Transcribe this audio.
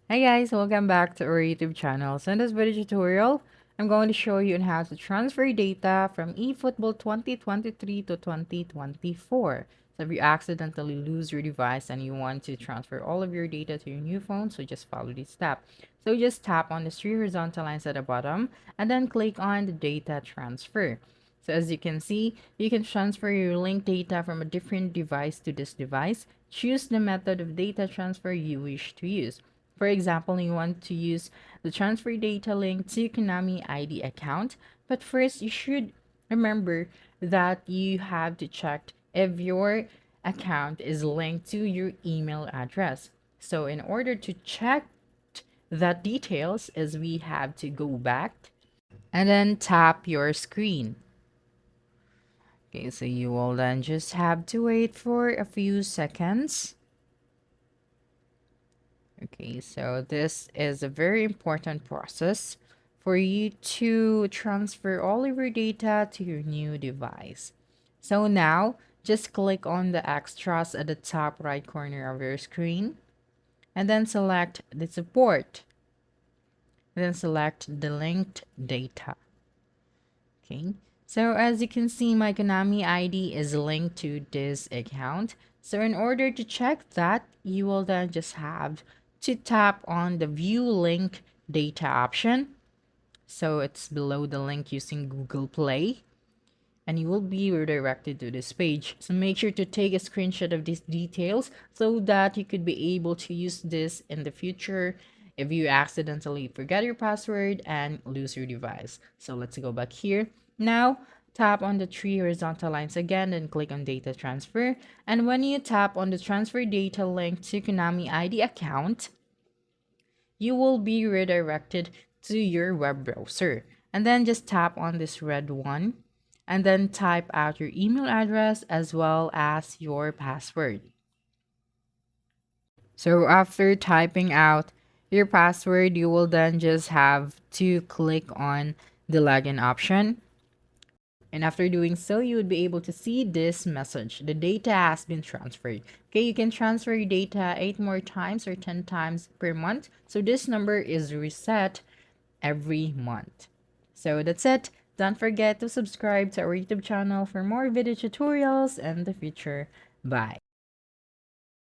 Hey guys, welcome back to our YouTube channel. So in this video tutorial, I'm going to show you on how to transfer data from eFootball 2023 to 2024. So if you accidentally lose your device and you want to transfer all of your data to your new phone, so just follow this step. So just tap on the three horizontal lines at the bottom and then click on the data transfer. So as you can see, you can transfer your linked data from a different device to this device. Choose the method of data transfer you wish to use. For example, you want to use the transfer data link to Konami ID account, but first you should remember that you have to check if your account is linked to your email address. So in order to check that details is we have to go back and then tap your screen. Okay, so you will then just have to wait for a few seconds. Okay, so this is a very important process for you to transfer all of your data to your new device. So now just click on the extras at the top right corner of your screen and then select the support. And then select the linked data. Okay, so as you can see, my Konami ID is linked to this account. So in order to check that, you will then just have to tap on the view link data option. So it's below the link using Google Play and you will be redirected to this page. So make sure to take a screenshot of these details so that you could be able to use this in the future if you accidentally forget your password and lose your device. So let's go back here. Now, tap on the three horizontal lines again and click on data transfer. And when you tap on the transfer data link to Konami ID account, you will be redirected to your web browser. And then just tap on this red one and then type out your email address as well as your password. So after typing out your password, you will then just have to click on the login option. And after doing so, you would be able to see this message. The data has been transferred. Okay, you can transfer your data 8 more times or 10 times per month. So this number is reset every month. So that's it. Don't forget to subscribe to our YouTube channel for more video tutorials in the future. Bye.